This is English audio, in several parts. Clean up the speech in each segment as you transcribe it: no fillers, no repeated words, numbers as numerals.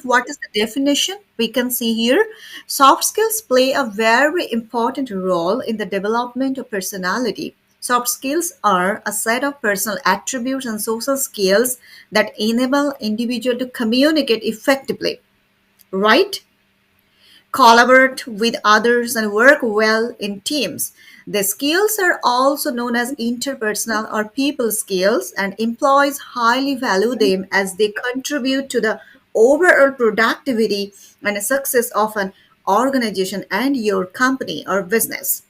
what is the definition? We can see here soft skills play a very important role in the development of personality. Soft skills are a set of personal attributes and social skills that enable individual to communicate effectively, right? Collaborate with others and work well in teams. The skills are also known as interpersonal or people skills, and employees highly value them as they contribute to the overall productivity and success of an organization and your company or business.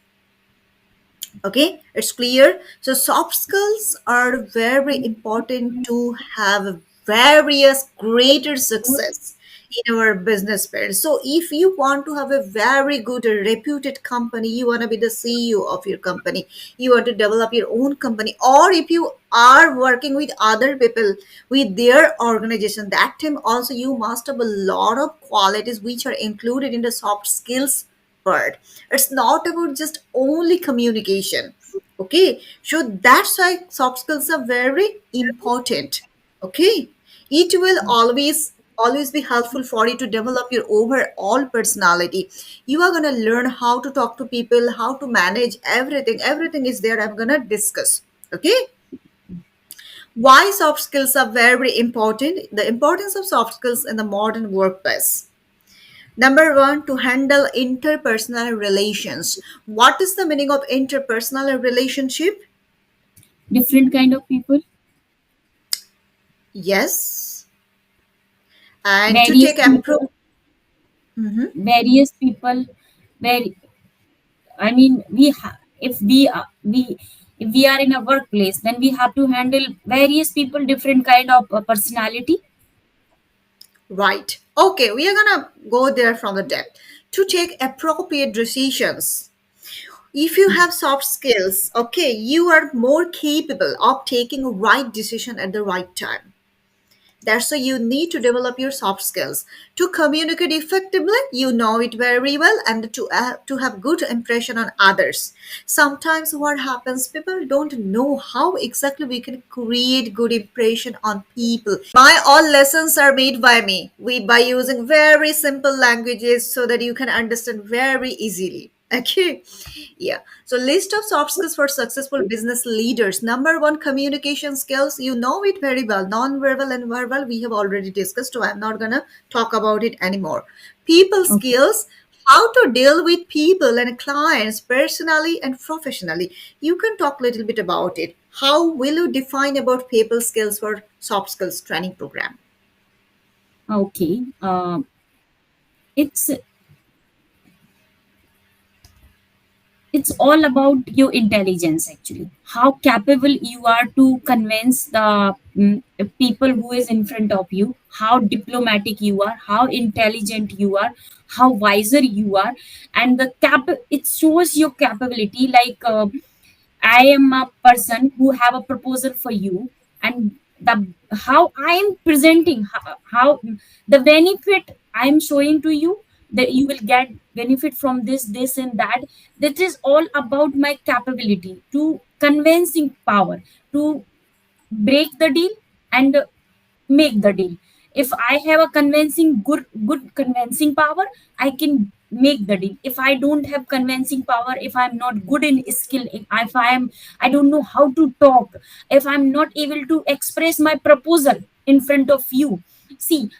Okay, it's clear. So soft skills are very important to have various greater success in our business field. So if you want to have a very good reputed company, you want to be the CEO of your company, you want to develop your own company, or if you are working with other people with their organization, that time also you must have a lot of qualities which are included in the soft skills part. It's not about just only communication. Okay, so that's why soft skills are very important. Okay, it will always be helpful for you to develop your overall personality. You are going to learn how to talk to people, how to manage everything is there. I'm going to discuss. Okay, why soft skills are very important, the importance of soft skills in the modern workplace. Number one, to handle interpersonal relations. What is the meaning of interpersonal relationship? Different kind of people, Yes. And to various take approach. people, various people. Very, I mean, if we are in a workplace, then we have to handle various people, different kind of personality. Right. Okay, we are gonna go there from the depth. To take appropriate decisions. If you have soft skills, okay, you are more capable of taking a right decision at the right time. That's why you need to develop your soft skills to communicate effectively. You know it very well, and to have good impression on others. Sometimes what happens, people don't know how exactly we can create good impression on people. My all lessons are made by me. We by using very simple languages so that you can understand very easily. Okay. Yeah. So list of soft skills for successful business leaders. Number one, communication skills. You know it very well. Non-verbal and verbal, we have already discussed, so I'm not gonna talk about it anymore. People Okay. skills, how to deal with people and clients personally and professionally. You can talk a little bit about it. How will you define about people skills for soft skills training program? Okay. It's it's all about your intelligence, actually, how capable you are to convince the people who is in front of you, how diplomatic you are, how intelligent you are, how wiser you are. And the cap it shows your capability, like I am a person who have a proposal for you, and the how I am presenting, how the benefit I am showing to you, that you will get benefit from this and that. That is all about my capability to convincing power to break the deal and make the deal. If I have a convincing good convincing power, I can make the deal. If I don't have convincing power, if I'm not good in skill, if I don't know how to talk, if I'm not able to express my proposal in front of you. See,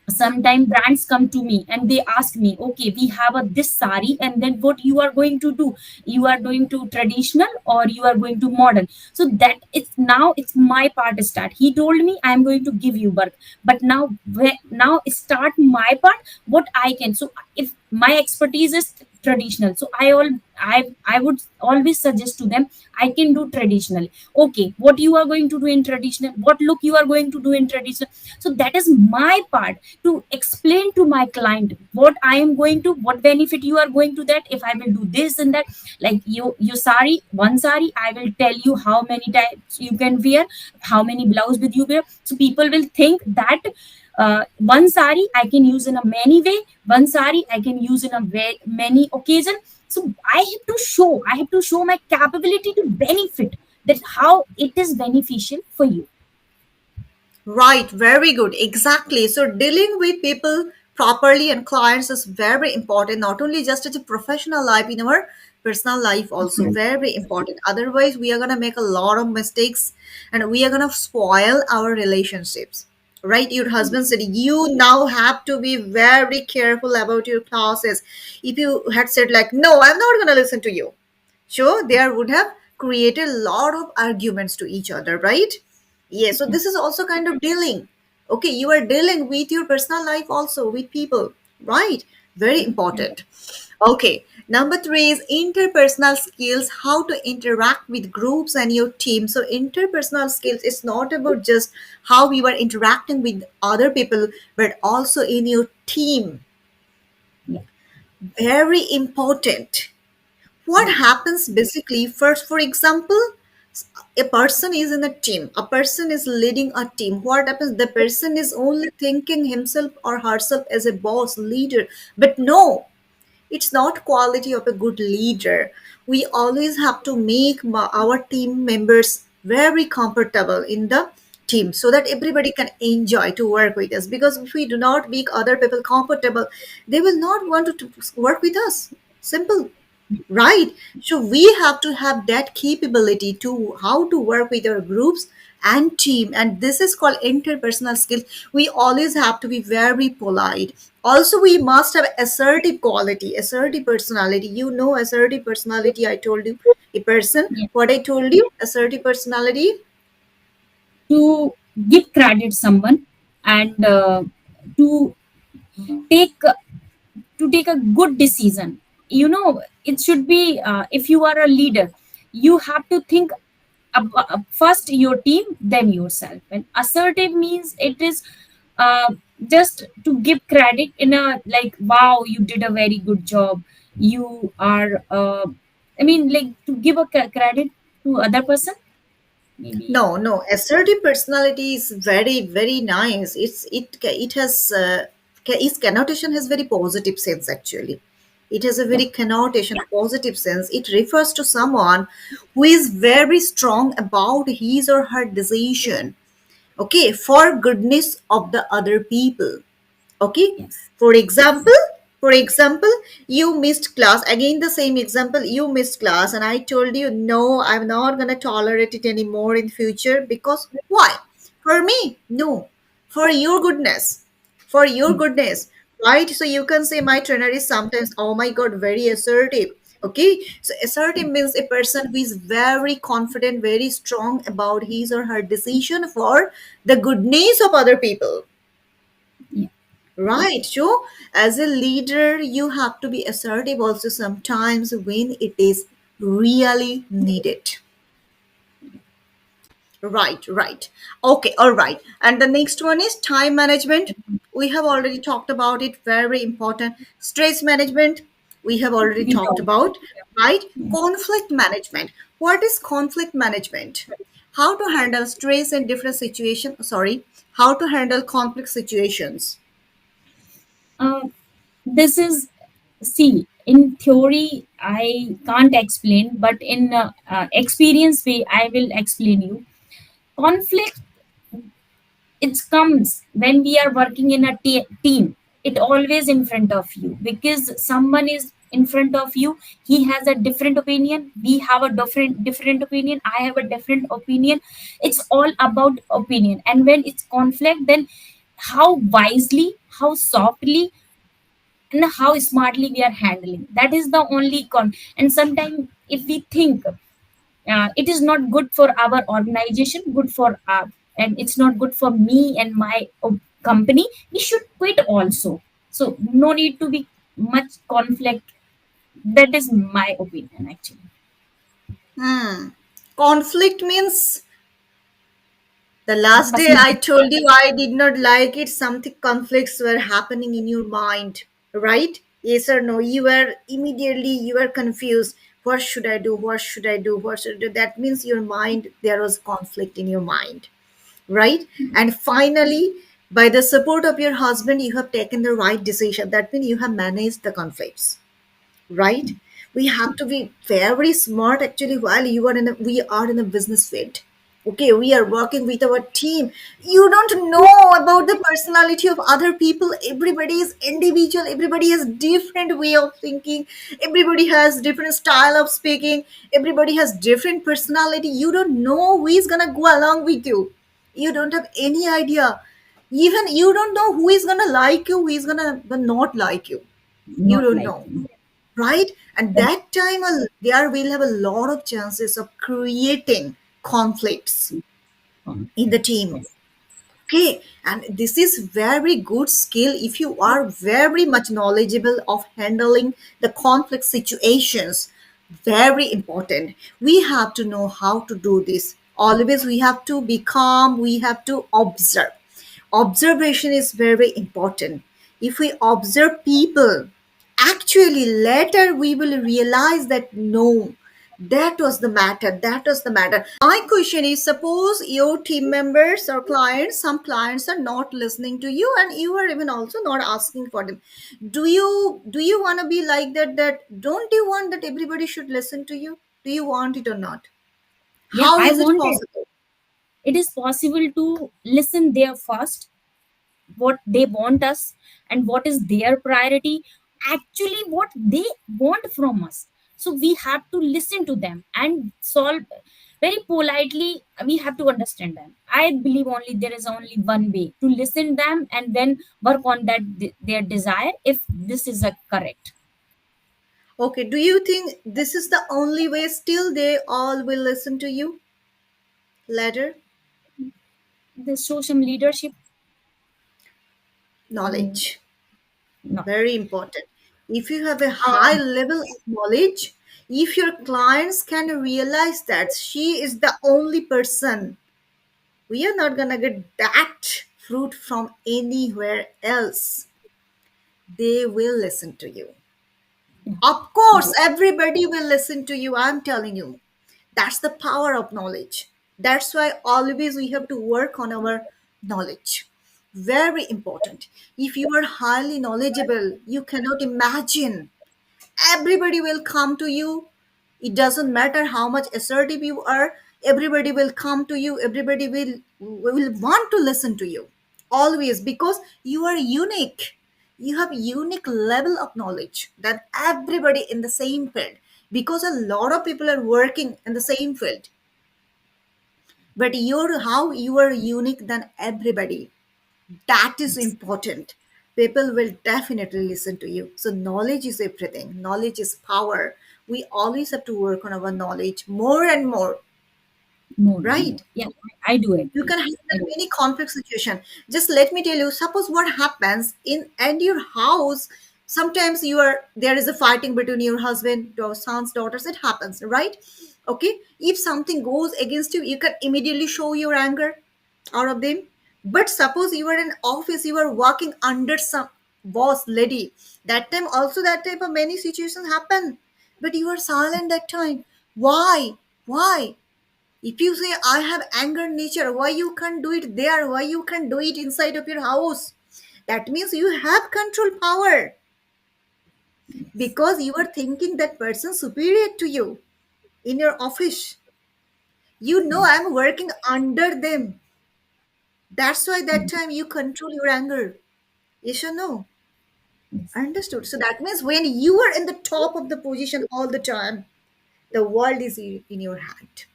sometimes brands come to me and they ask me, okay, we have a this sari, and then what you are going to do, you are going to traditional or you are going to modern. So that it's now it's my part start. He told me I'm going to give you birth, but now start my part, what I can. So if my expertise is traditional, so I would always suggest to them, I can do traditional. Okay, what you are going to do in traditional, what look you are going to do in traditional. So that is my part, to explain to my client what I am going to, what benefit you are going to, that if I will do this and that. Like you sari, one sari, I will tell you how many types you can wear, how many blouse with you wear. So people will think that one sari I can use in a many way, one sari I can use in a very many occasion. So I have to show my capability to benefit, that how it is beneficial for you. Right, very good. Exactly. So dealing with people properly and clients is very important, not only just as a professional life, in our personal life also very important. Otherwise, we are gonna make a lot of mistakes and we are gonna spoil our relationships. Right? Your husband said you now have to be very careful about your classes. If you had said like, no, I'm not gonna listen to you, sure there would have created a lot of arguments to each other, right? Yes, so Yeah. this is also kind of dealing. Okay, you are dealing with your personal life also with people, right? Very important. Okay, number three is interpersonal skills, how to interact with groups and your team. So interpersonal skills is not about just how you are interacting with other people, but also in your team. Yeah. Very important. What Yeah. happens basically first, for example, a person is in a team, a person is leading a team. What happens, the person is only thinking himself or herself as a boss leader, but no, it's not quality of a good leader. We always have to make our team members very comfortable in the team so that everybody can enjoy to work with us, because if we do not make other people comfortable, they will not want to work with us. Simple. Right. So we have to have that capability to how to work with our groups and team. And this is called interpersonal skills. We always have to be very polite. Also, we must have assertive quality, assertive personality. You know, assertive personality, I told you, a person, Yeah. what I told you, assertive personality. To give credit someone, and to take take a good decision. It should be, if you are a leader, you have to think first your team, then yourself. And assertive means it is uh, just to give credit in a, like, wow, you did a very good job. You are, I mean, like, to give a credit to other person, maybe. No, no. Assertive personality is very, very nice. It has its connotation has very positive sense actually. It has a Yeah. very connotation positive sense. It refers to someone who is very strong about his or her decision. Okay, for goodness of the other people. Okay, Yes. for example, for example, you missed class. Again the same example, you missed class and I told you, no, I'm not going to tolerate it anymore in future. Because why? For me, no, for your goodness, for your Yeah. goodness, right? So you can say my trainer is sometimes, oh my god, very assertive. Okay, so assertive means a person who is very confident, very strong about his or her decision for the goodness of other people. Yeah. Right. So, as a leader, you have to be assertive also sometimes when it is really needed. Right, right. Okay, all right. And the next one is time management. We have already talked about it, very important. Stress management, we have already We talked know. about, right? Yeah. Conflict management. What is conflict management? How to handle stress in different situations, sorry, how to handle conflict situations. Uh, this is, see, in theory I can't explain, but in experience way I will explain you. Conflict, it comes when we are working in a team. It always in front of you, because someone is in front of you. He has a different opinion, we have a different opinion, I have a different opinion. It's all about opinion, and when it's conflict, then how wisely, how softly, and how smartly we are handling, that is the only con. And sometimes if we think it is not good for our organization, good for and it's not good for me and my company, we should quit also. So no need to be much conflict. That is my opinion, actually. Hmm. Conflict means the last day Personal. I told you I did not like it, something conflicts were happening in your mind, right? Yes or no? You were immediately you were confused. What should I do? What should I do? What should I do? That means your mind, there was conflict in your mind, right? And finally, by the support of your husband, you have taken the right decision. That means you have managed the conflicts, right? We have to be very smart actually while you are in a we are in a business field. Okay, we are working with our team. You don't know about the personality of other people. Everybody is individual, everybody has different way of thinking, everybody has different style of speaking, everybody has different personality. You don't know who is gonna go along with you. You don't have any idea. Even you don't know who is gonna like you, who is gonna not like you. You Not don't like know, me. right? And that time there will have a lot of chances of creating conflicts in the Conflicts. team. Yes. Okay, and this is very good skill if you are very much knowledgeable of handling the conflict situations. Very important. We have to know how to do this. Always we have to be calm, we have to observe. Observation is very important. If we observe people, actually later we will realize that no, that was the matter, that was the matter. My question is, suppose your team members or clients, some clients are not listening to you and you are even also not asking for them. Do you want to be like that? That don't you want that everybody should listen to you? Do you want it or not? Yeah, How I is it want it. possible? It is possible to listen there first, what they want us and what is their priority, actually what they want from us. So we have to listen to them and solve very politely. We have to understand them. I believe only there is only one way to listen them and then work on that their desire, if this is a correct. Okay, do you think this is the only way still they all will listen to you later? The social leadership. mm, Knowledge. no. Very important. If you have a high uh, level of knowledge, if your clients can realize that she is the only person, we are not gonna get that fruit from anywhere else. They will listen to you. yeah. Of course, everybody will listen to you. I'm telling you. That's the power of knowledge. That's why always we have to work on our knowledge. Very important. If you are highly knowledgeable, you cannot imagine. Everybody will come to you. It doesn't matter how much assertive you are. Everybody will come to you. Everybody will want to listen to you. Always, because you are unique. You have unique level of knowledge than everybody in the same field, because a lot of people are working in the same field, but you're how you are unique than everybody. That is important. People will definitely listen to you. So knowledge is everything. Knowledge is power. We always have to work on our knowledge more and more, More and more. right? Yeah, I do You agree. can I handle do. any conflict situation. Just let me tell you, suppose what happens in and your house, sometimes you are there is a fighting between your husband, your sons, daughters, it happens, right? Okay, if something goes against you, you can immediately show your anger out of them. But suppose you are in office, you are working under some boss lady, that time also that type of many situations happen, but you are silent that time. Why? If you say I have anger nature, why you can't do it there? Why you can't do it inside of your house? That means you have control power, Yes. because you are thinking that person superior to you in your office. You know Yes. I'm working under them. That's why that time you control your anger. Yes or no? Yes. Understood. So that means when you are in the top of the position all the time, the world is in your hand.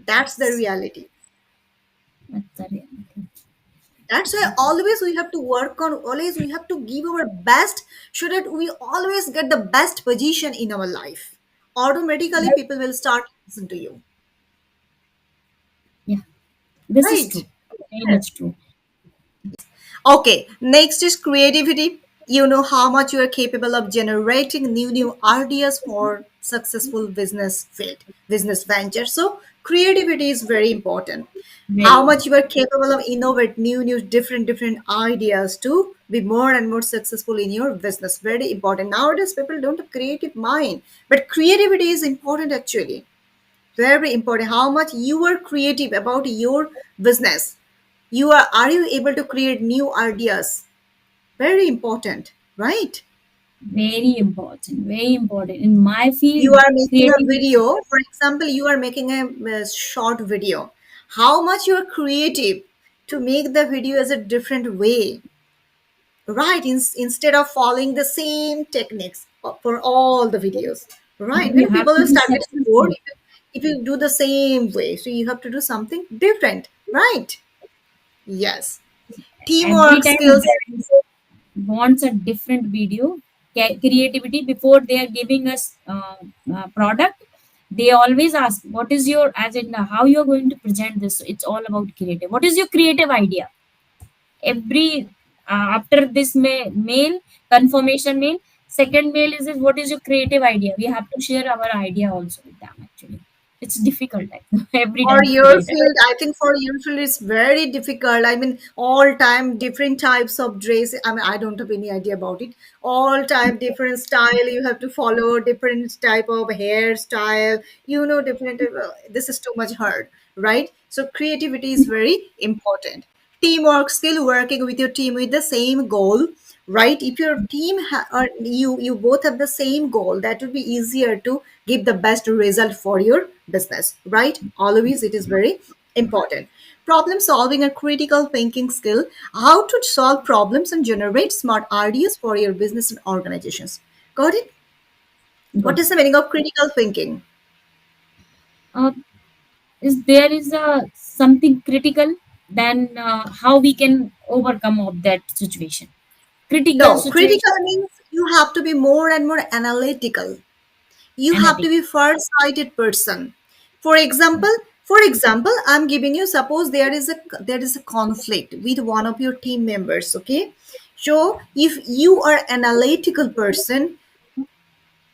That's the Yes. reality. That's the reality. That's why always we have to work on, always we have to give our best so that we always get the best position in our life. Automatically people will start listening to you. Yeah, this is Right? true. Very Yes. much true. Okay, next is creativity. You know how much you are capable of generating new ideas for successful business field, business venture. So creativity is very important. Very How much you important. are capable of innovate new different ideas to be more and more successful in your business. Very important. Nowadays people don't have creative mind, but creativity is important actually. Very important. How much you are creative about your business. Are you able to create new ideas? Very important, right? Very important, very important. In my You field, are making a creativity. video, for example, you are making a short video. How much you are creative to make the video as a different way, right? Instead of following the same techniques for all the videos, right? You Then have people to will be start getting bored successful. if you do the same way. So you have to do something different, right? Yes. Every Teamwork time skills. brands wants a different video, creativity before they are giving us product. They always ask, "What is your agenda? How you are going to present this?" It's all about creative. What is your creative idea? Every after this mail confirmation mail, second mail is what is your creative idea? We have to share our idea also with them. Actually, it's difficult every For time to your create it. field, I think for your field it's very difficult. I mean, all time different types of dress. I mean, I don't have any idea about it. All time different style. You have to follow different type of hairstyle. Different. This is too much hard, right? So creativity is very important. Teamwork, skill, working with your team with the same goal, right? If your team or you both have the same goal, that would be easier to give the best result for your business, right? Always it is very important. Problem solving and critical thinking skill, how to solve problems and generate smart ideas for your business and organizations. Got it? What Got is it. the meaning of critical thinking? Uh, is there is a something critical, then how we can overcome of that situation? Critical No, situation, critical means you have to be more and more analytical. You have to analytic. be far-sighted person. For example, I'm giving you, suppose there is a conflict with one of your team members, okay? So if you are analytical person,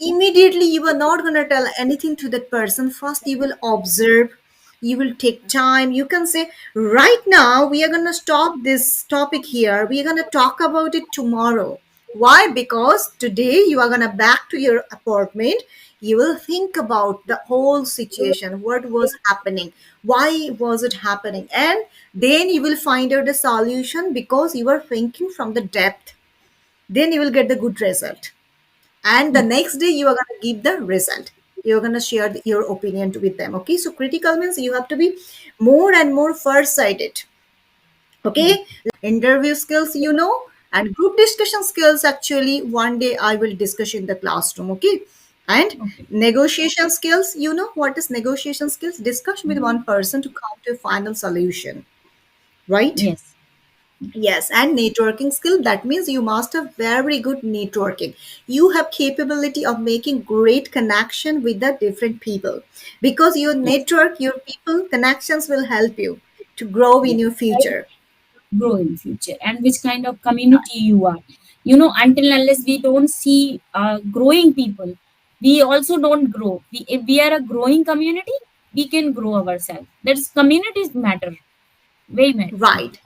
immediately you are not going to tell anything to that person. First you will observe, you will take time, you can say, right now we are going to stop this topic here, we are going to talk about it tomorrow. Why? Because today you are going to back to your apartment, you will think about the whole situation, what was happening, why was it happening, and then you will find out the solution because you are thinking from the depth. Then you will get the good result, and the Okay. next day you are going to give the result, you're going to share your opinion with them. Okay, so critical means you have to be more and more far-sighted. Yeah. Okay, interview skills, and group discussion skills, actually one day I will discuss in the classroom. Okay, and Okay. negotiation skills, what is negotiation skills? Discuss with one person to come to a final solution, right? Yes. Yes, and networking skill, that means you must have very good networking. You have capability of making great connection with the different people, because your Yes. network, your people connections will help you to grow in Yes. your future. Grow in future, and which kind of community you are. Until unless we don't see growing people, we also don't grow. If we are a growing community, we can grow ourselves. That's communities matter, very much Right.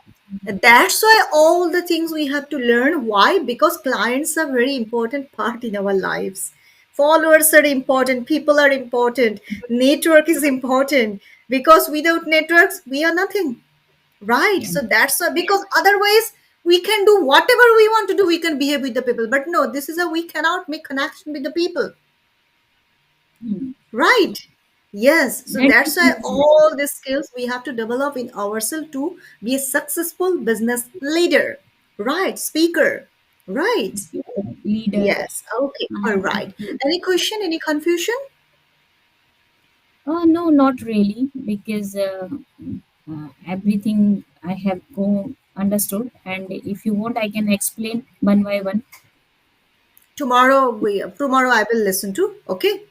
matter. That's why all the things we have to learn. Why? Because clients are very important part in our lives. Followers are important, people are important, network is important, because without networks we are nothing. Right. Yeah. So that's because otherwise we can do whatever we want to do. We can behave with the people. But no, this is a we cannot make connection with the people. Hmm. Right. Yes. So That that's is why much matter. all the skills we have to develop in ourselves to be a successful business leader. Right. Speaker. Right. Leader. Yes. Okay. All right. uh, Any question? Any confusion? no, not really, because everything I have go understood. And if you want, I can explain one by one. Tomorrow I will listen to. Okay.